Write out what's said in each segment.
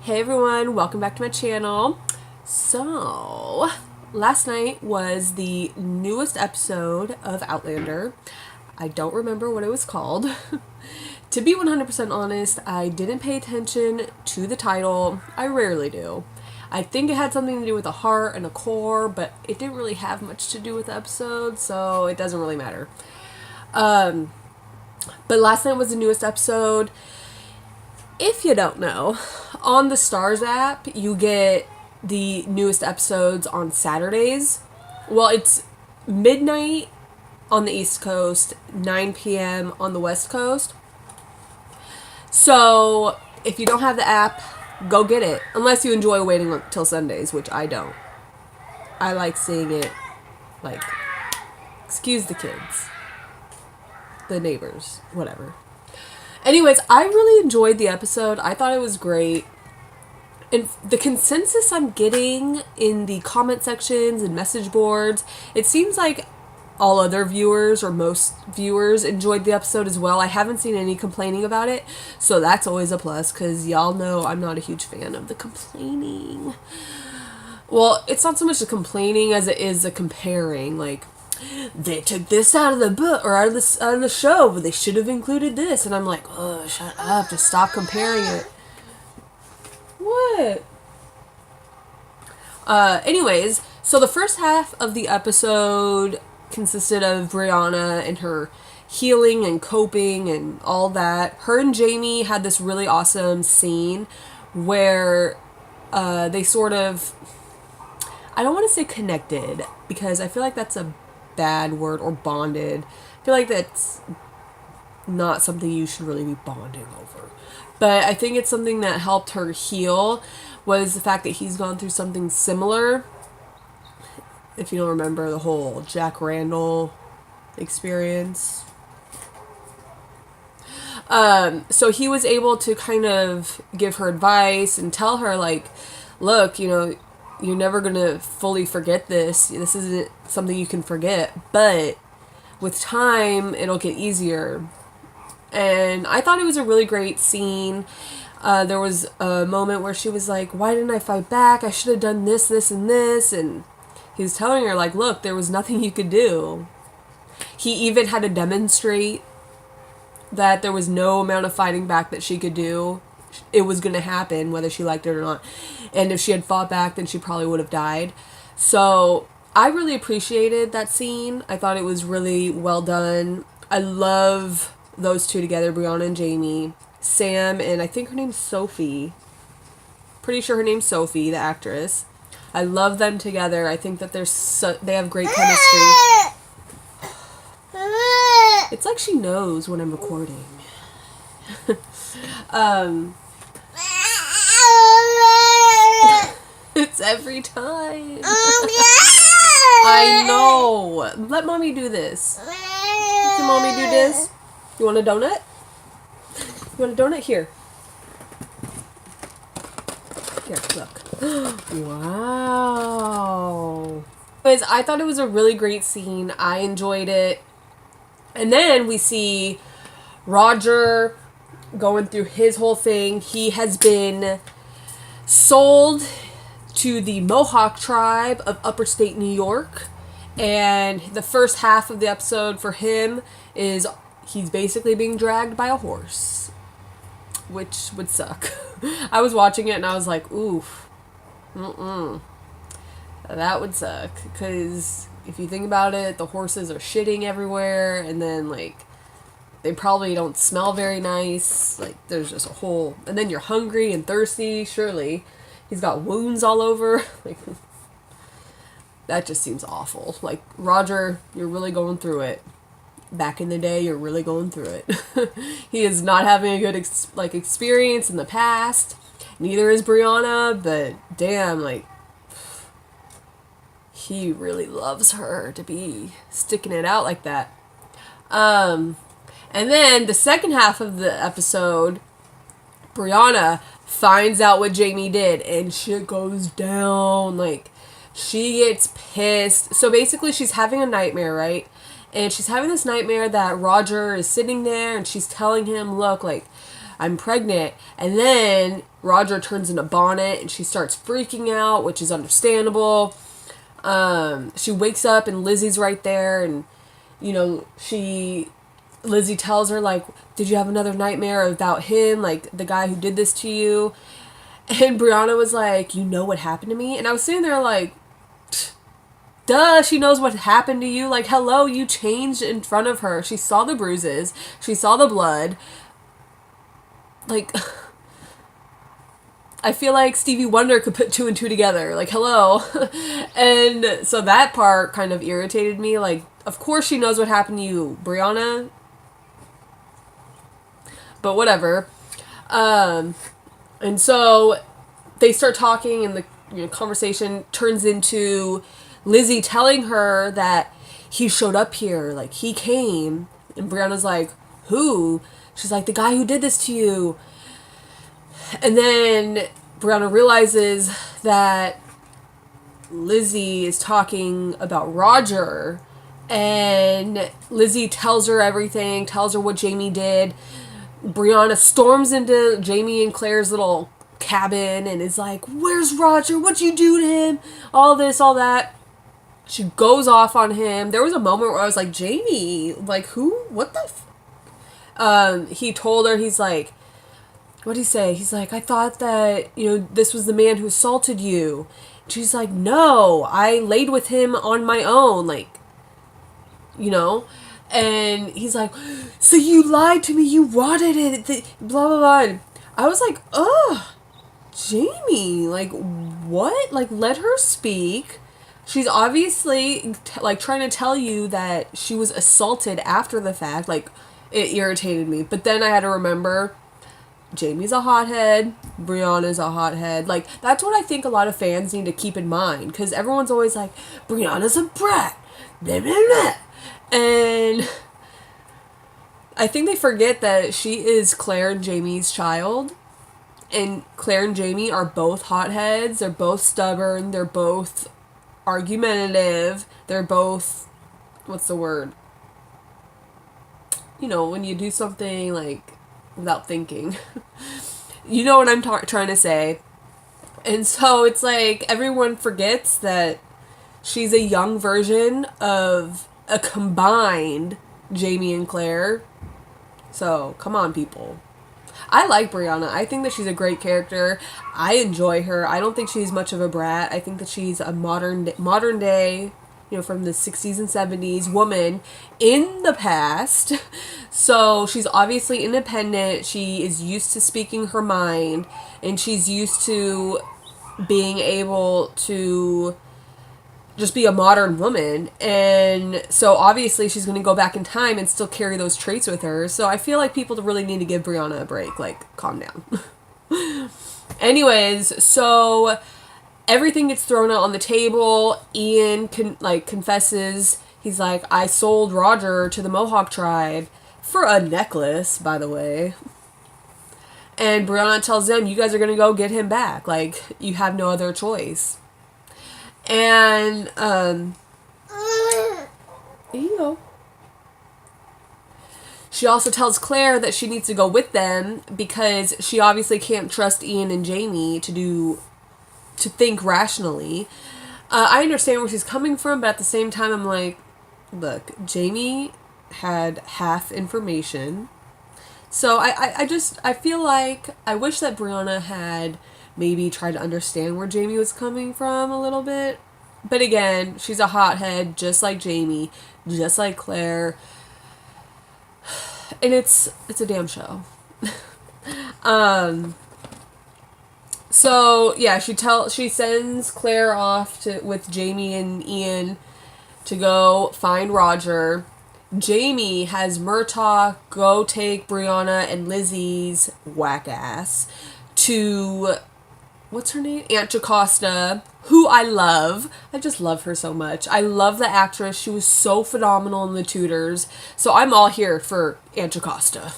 Hey everyone, welcome back to my channel. So, last night was the newest episode of Outlander. I don't remember what it was called. To be 100% honest, I didn't pay attention to the title. I rarely do. I think it had something to do with a heart and a core, but it didn't really have much to do with the episode, so it doesn't really matter. But last night was the newest episode. If you don't know, on the Stars app, you get the newest episodes on Saturdays. Well, it's midnight on the East Coast, 9 p.m. on the West Coast. So, if you don't have the app, go get it. Unless you enjoy waiting until Sundays, which I don't. I like seeing it, excuse the kids, the neighbors, whatever. Anyways, I really enjoyed the episode. I thought it was great. And the consensus I'm getting in the comment sections and message boards, it seems like all other viewers or most viewers enjoyed the episode as well. I haven't seen any complaining about it, so that's always a plus because y'all know I'm not a huge fan of the complaining. Well, it's not so much the complaining as it is the comparing, they took this out of the book or out of the show, but they should have included this. And I'm like, oh, shut up, just stop comparing it. What? Anyways, so the first half of the episode consisted of Brianna and her healing and coping and all that. Her and Jamie had this really awesome scene where they sort of, I don't want to say connected because I feel like that's a bad word, or bonded. I feel like that's not something you should really be bonding over. But I think it's something that helped her heal was the fact that he's gone through something similar. If you don't remember the whole Jack Randall experience. So he was able to kind of give her advice and tell her, look, you're never going to fully forget this. This isn't something you can forget, but with time, it'll get easier. And I thought it was a really great scene. There was a moment where she was like, why didn't I fight back? I should have done this, this, and this. And he was telling her, look, there was nothing you could do. He even had to demonstrate that there was no amount of fighting back that she could do. It was going to happen whether she liked it or not. And if she had fought back, then she probably would have died. So I really appreciated that scene. I thought it was really well done. I love those two together, Brianna and Jamie. Sam and I think her name's Sophie. Pretty sure her name's Sophie, the actress. I love them together. I think that they have great chemistry. It's like she knows when I'm recording. It's every time. I know. Let mommy do this. Can mommy do this? You want a donut? You want a donut? Here. Here, look. Wow. Anyways, I thought it was a really great scene. I enjoyed it. And then we see Roger going through his whole thing. He has been sold to the Mohawk tribe of upper state New York. And the first half of the episode for him is he's basically being dragged by a horse, which would suck. I was watching it and I was like, oof, that would suck. Because if you think about it, the horses are shitting everywhere, and then they probably don't smell very nice. There's just a whole, and then you're hungry and thirsty. Surely he's got wounds all over. That just seems awful. Roger, you're really going through it. Back in the day, you're really going through it. He is not having a good experience in the past. Neither is Brianna, but damn, he really loves her to be sticking it out like that. And then the second half of the episode, Brianna finds out what Jamie did, and shit goes down. She gets pissed. So basically, she's having a nightmare, right? And she's having this nightmare that Roger is sitting there, and she's telling him, look, I'm pregnant. And then Roger turns in a bonnet and she starts freaking out, which is understandable. She wakes up and Lizzie's right there, and you know, Lizzie tells her, like, did you have another nightmare about him, like the guy who did this to you? And Brianna was like, you know what happened to me? And I was sitting there like, duh, she knows what happened to you. Like, hello, you changed in front of her. She saw the bruises. She saw the blood. Like, I feel like Stevie Wonder could put 2 and 2 together. Like, hello. And so that part kind of irritated me. Like, of course she knows what happened to you, Brianna. But whatever. And so they start talking, and the conversation turns into Lizzie telling her that he showed up here, like he came. And Brianna's like, who? She's like, the guy who did this to you. And then Brianna realizes that Lizzie is talking about Roger, and Lizzie tells her everything, tells her what Jamie did. Brianna storms into Jamie and Claire's little cabin and is like, where's Roger? What'd you do to him? All this, all that. She goes off on him. There was a moment where I was like, Jamie, like, who? What the he told her, he's like, what'd he say? He's like, I thought that, this was the man who assaulted you. She's like, no, I laid with him on my own, like, And he's like, so you lied to me, you wanted it, blah, blah, blah. And I was like, ugh, Jamie, like, what? Like, let her speak. She's obviously, trying to tell you that she was assaulted after the fact. Like, it irritated me. But then I had to remember, Jamie's a hothead, Brianna's a hothead. Like, that's what I think a lot of fans need to keep in mind. Because everyone's always like, Brianna's a brat, blah, blah, blah. And I think they forget that she is Claire and Jamie's child. And Claire and Jamie are both hotheads. They're both stubborn. They're both argumentative. They're both, what's the word? When you do something, like, without thinking. You know what I'm trying to say. And so it's like everyone forgets that she's a young version of a combined Jamie and Claire. So, come on, people. I like Brianna. I think that she's a great character. I enjoy her. I don't think she's much of a brat. I think that she's a modern day, from the 60s and 70s woman in the past. So she's obviously independent. She is used to speaking her mind, and she's used to being able to just be a modern woman. And so obviously she's going to go back in time and still carry those traits with her. So I feel like people really need to give Brianna a break. Like, calm down. Anyways, so everything gets thrown out on the table. Ian confesses. He's like, I sold Roger to the Mohawk tribe for a necklace, by the way. And Brianna tells them, you guys are going to go get him back. Like, you have no other choice. And, there you go. She also tells Claire that she needs to go with them because she obviously can't trust Ian and Jamie to think rationally. I understand where she's coming from, but at the same time, I'm like, look, Jamie had half information. So I feel like I wish that Brianna had maybe try to understand where Jamie was coming from a little bit. But again, she's a hothead, just like Jamie, just like Claire. And it's a damn show. So yeah, she sends Claire off with Jamie and Ian to go find Roger. Jamie has Murtaugh go take Brianna and Lizzie's whack ass to, what's her name? Aunt Jocasta, who I love. I just love her so much. I love the actress. She was so phenomenal in The Tudors. So I'm all here for Aunt Jocasta.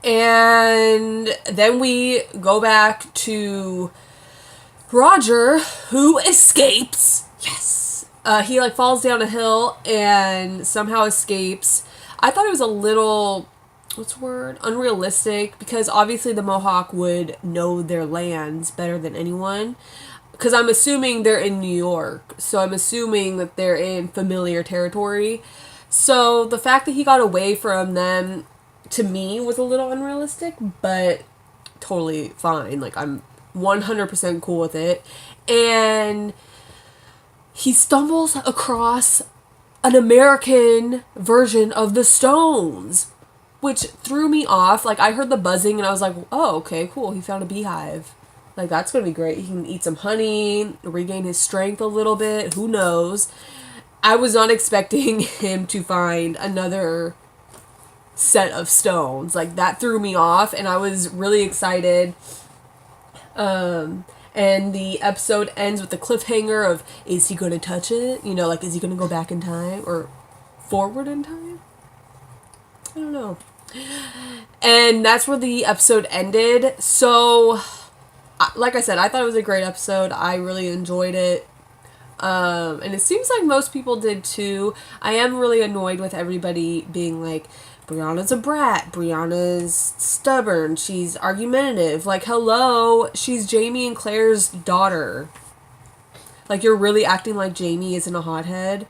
And then we go back to Roger, who escapes. Yes. He falls down a hill and somehow escapes. I thought it was a little what's the word? Unrealistic, because obviously the Mohawk would know their lands better than anyone. Because I'm assuming they're in New York, so I'm assuming that they're in familiar territory. So the fact that he got away from them, to me, was a little unrealistic, but totally fine. Like, I'm 100% cool with it. And he stumbles across an American version of the Stones, which threw me off. Like, I heard the buzzing and I was like, oh, okay, cool. He found a beehive. Like, that's going to be great. He can eat some honey, regain his strength a little bit. Who knows? I was not expecting him to find another set of stones. Like, that threw me off, and I was really excited. And the episode ends with the cliffhanger of, is he going to touch it? You know, like, is he going to go back in time or forward in time? I don't know. And that's where the episode ended. So, like I said, I thought it was a great episode. I really enjoyed it. And it seems like most people did too. I am really annoyed with everybody being like, Brianna's a brat. Brianna's stubborn. She's argumentative. Like, hello, she's Jamie and Claire's daughter. Like, you're really acting like Jamie isn't a hothead?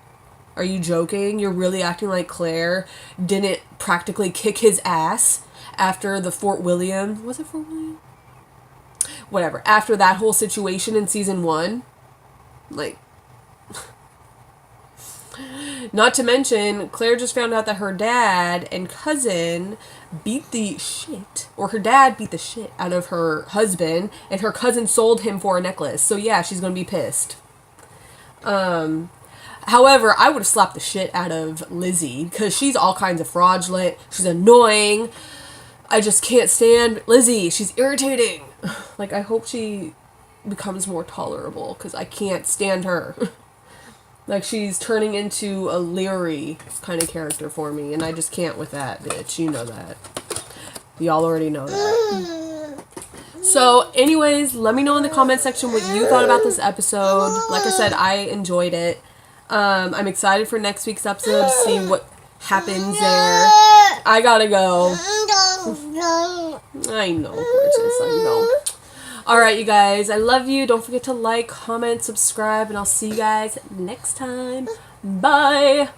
Are you joking? You're really acting like Claire didn't practically kick his ass after the Fort William... Was it Fort William? Whatever. After that whole situation in season 1. Like... Not to mention, Claire just found out that her dad and cousin beat the shit, or her dad beat the shit out of her husband, and her cousin sold him for a necklace. So yeah, she's gonna be pissed. However, I would have slapped the shit out of Lizzie, because she's all kinds of fraudulent. She's annoying. I just can't stand Lizzie. She's irritating. Like, I hope she becomes more tolerable, because I can't stand her. Like, she's turning into a Leary kind of character for me, and I just can't with that, bitch. You know that. Y'all already know that. So, anyways, let me know in the comment section what you thought about this episode. Like I said, I enjoyed it. I'm excited for next week's episode to see what happens there. I gotta go. I know, gorgeous. I know. Alright, you guys. I love you. Don't forget to like, comment, subscribe, and I'll see you guys next time. Bye!